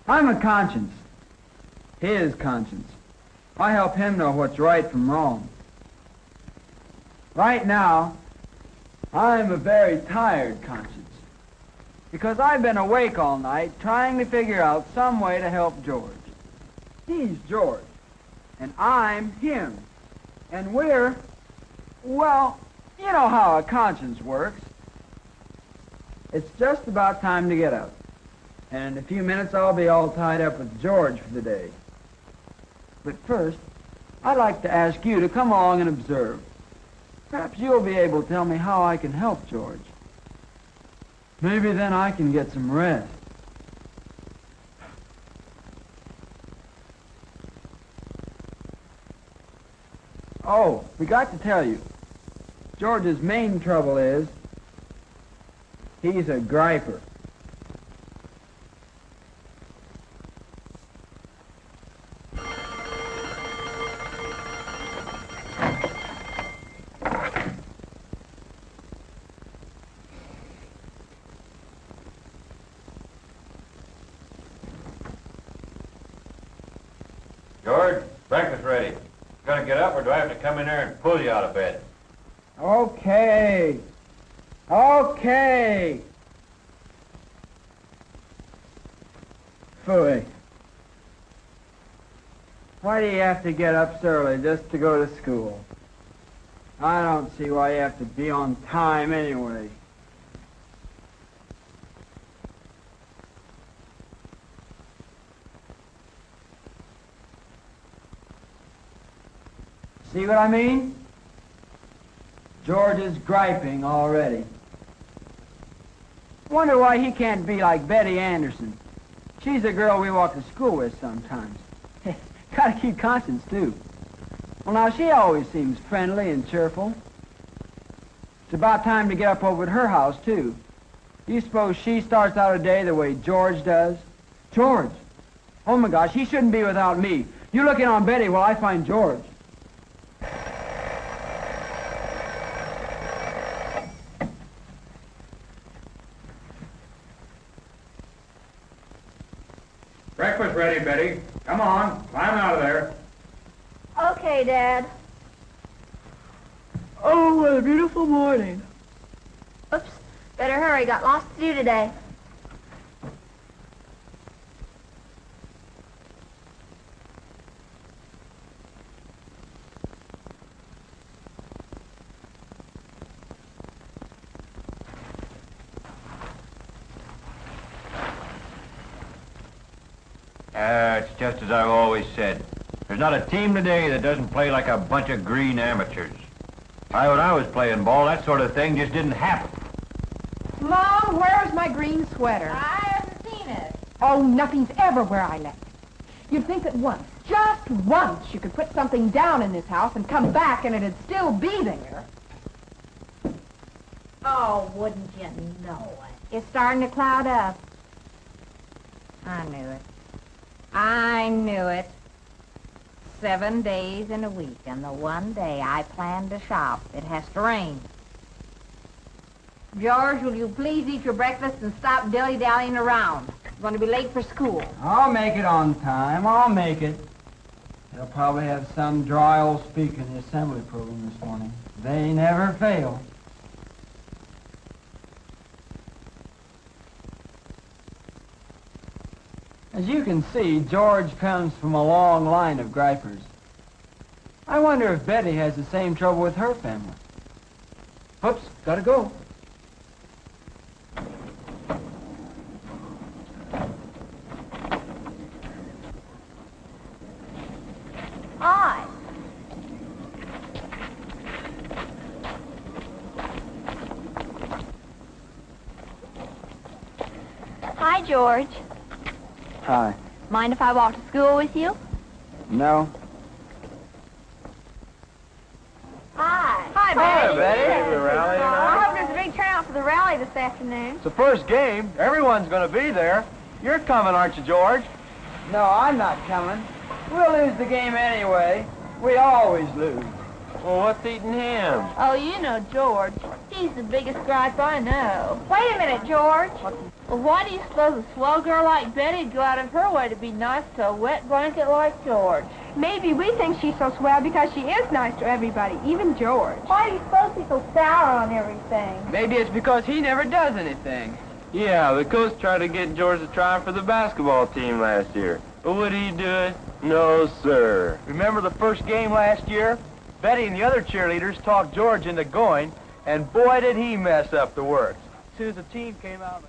I'm a conscience. His conscience. I help him know what's right from wrong. Right now, I'm a very tired conscience. Because I've been awake all night trying to figure out some way to help George. He's George, and I'm him. And we're, well, you know how a conscience works. It's just about time to get up. And in a few minutes I'll be all tied up with George for the day. But first, I'd like to ask you to come along and observe. Perhaps you'll be able to tell me how I can help George. Maybe then I can get some rest. Oh, forgot to tell you. George's main trouble is he's a griper. George, breakfast ready. Gonna get up, or do I have to come in there and pull you out of bed? Okay. Okay. Phooey. Why do you have to get up so early just to go to school? I don't see why you have to be on time anyway. See what I mean? George is griping already. Wonder why he can't be like Betty Anderson. She's a girl we walk to school with sometimes. Gotta keep conscience, too. Well, now, she always seems friendly and cheerful. It's about time to get up over at her house, too. Do you suppose she starts out a day the way George does? George! Oh, my gosh, he shouldn't be without me. You look in on Betty while I find George. Breakfast ready, Betty. Come on, climb out of there. Okay, Dad. Oh, what a beautiful morning. Oops. Better hurry. Got lots to do today. It's just as I've always said. There's not a team today that doesn't play like a bunch of green amateurs. When I was playing ball, that sort of thing just didn't happen. Mom, where's my green sweater? I haven't seen it. Oh, nothing's ever where I left it. You'd think that once, just once, you could put something down in this house and come back and it'd still be there. Oh, wouldn't you know it? It's starting to cloud up. I knew it. I knew it. 7 days in a week, and the one day I plan to shop, it has to rain. George, will you please eat your breakfast and stop dilly-dallying around? I'm going to be late for school. I'll make it on time. I'll make it. They'll probably have some dry old speaker in the assembly program this morning. They never fail. As you can see, George comes from a long line of gripers. I wonder if Betty has the same trouble with her family. Oops, gotta go. Hi. Hi, George. Hi. Mind if I walk to school with you? No? Hi. Hi, Betty. Betty. The rally I tonight? hope there's a big turnout for the rally this afternoon. It's the first game. Everyone's going to be there. You're coming, aren't you, George? No, I'm not coming. We'll lose the game anyway. We always lose. Well, what's eating him? Oh, you know George. He's the biggest gripe I know. Wait a minute, George. Well, why do you suppose a swell girl like Betty would go out of her way to be nice to a wet blanket like George? Maybe we think she's so swell because she is nice to everybody, even George. Why do you suppose he's so sour on everything? Maybe it's because he never does anything. Yeah, the coach tried to get George to try for the basketball team last year. But would he do it? No, sir. Remember the first game last year? Betty and the other cheerleaders talked George into going, and boy did he mess up the works. As soon as the team came out...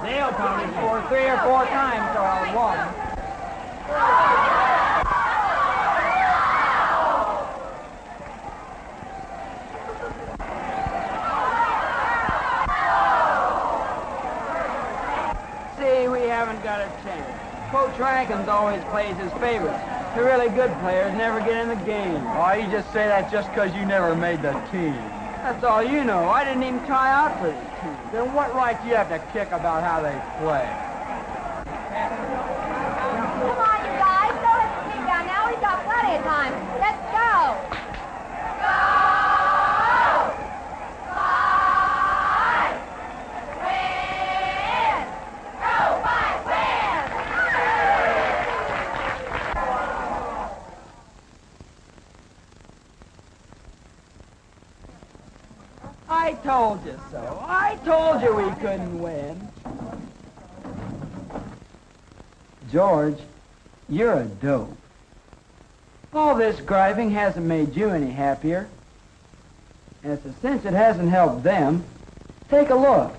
They'll probably score 3 or 4 times to our 1. See, we haven't got a chance. Coach Rankins always plays his favorites. The really good players never get in the game. Oh, you just say that just because you never made the team. That's all you know. I didn't even try out for this team. Then what right do you have to kick about how they play? Come on, you guys. Don't let the team down now. We've got plenty of time. Let's go. Go! Five! Win! Go, Five, win! I told you so. I told you we couldn't win. George, you're a dope. All this griping hasn't made you any happier. And since it hasn't helped them, take a look.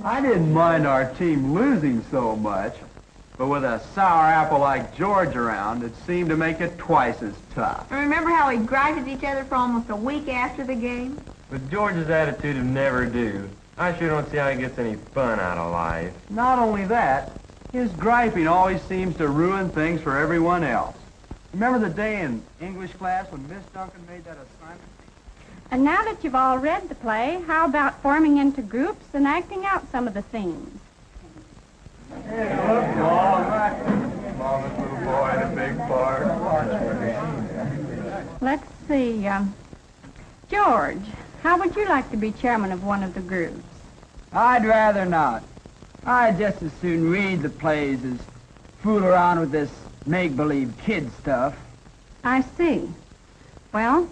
I didn't mind our team losing so much, but with a sour apple like George around, it seemed to make it twice as tough. Remember how we griped at each other for almost a week after the game? With George's attitude of never do, I sure don't see how he gets any fun out of life. Not only that, his griping always seems to ruin things for everyone else. Remember the day in English class when Miss Duncan made that assignment? And now that you've all read the play, how about forming into groups and acting out some of the scenes? Hey, look, Mom. Mama's little boy in a big part. Let's see, George, how would you like to be chairman of one of the groups? I'd rather not. I'd just as soon read the plays as fool around with this make-believe kid stuff. I see. Well,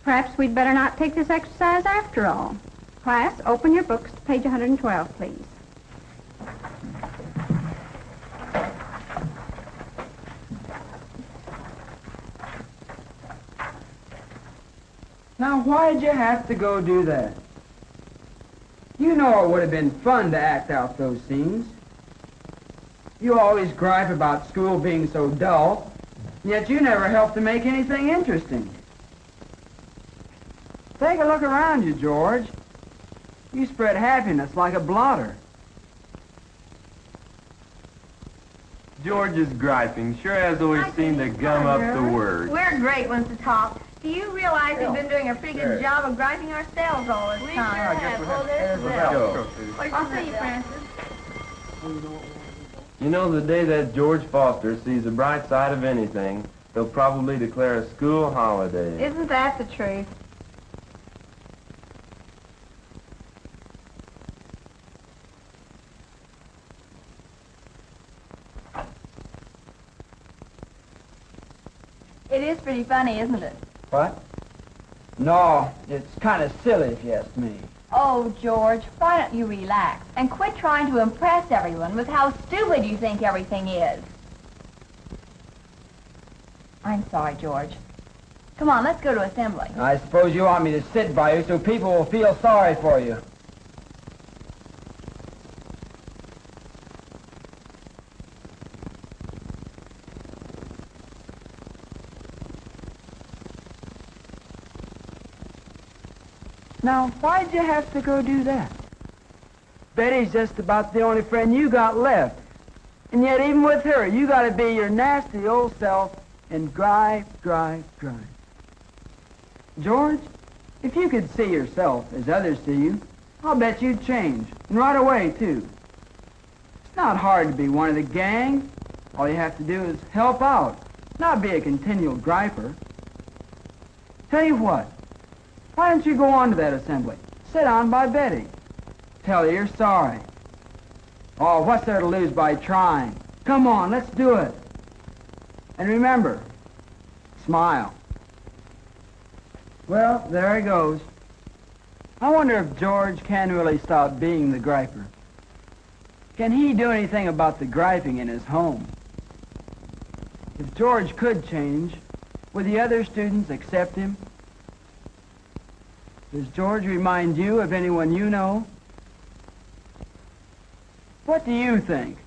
perhaps we'd better not take this exercise after all. Class, open your books to page 112, please. Now, why'd you have to go do that? You know it would have been fun to act out those scenes. You always gripe about school being so dull, yet you never help to make anything interesting. Take a look around you, George. You spread happiness like a blotter. George's griping sure has always seemed to gum up the words. We're great ones to talk. Do you realize we've been doing a pretty good job of griping ourselves all this time? We sure have. Oh, there's Bill. I'll see you, Francis. You know, the day that George Foster sees the bright side of anything, they'll probably declare a school holiday. Isn't that the truth? It is pretty funny, isn't it? What? No, it's kind of silly if you ask me. Oh, George, why don't you relax and quit trying to impress everyone with how stupid you think everything is? I'm sorry, George. Come on, let's go to assembly. I suppose you want me to sit by you so people will feel sorry for you. Now, why'd you have to go do that? Betty's just about the only friend you got left. And yet, even with her, you got to be your nasty old self and gripe. George, if you could see yourself as others see you, I'll bet you'd change. And right away, too. It's not hard to be one of the gang. All you have to do is help out, not be a continual griper. Tell you what, why don't you go on to that assembly? Sit down by Betty. Tell her you're sorry. Oh, what's there to lose by trying? Come on, let's do it. And remember, smile. Well, there he goes. I wonder if George can really stop being the griper. Can he do anything about the griping in his home? If George could change, would the other students accept him? Does George remind you of anyone you know? What do you think?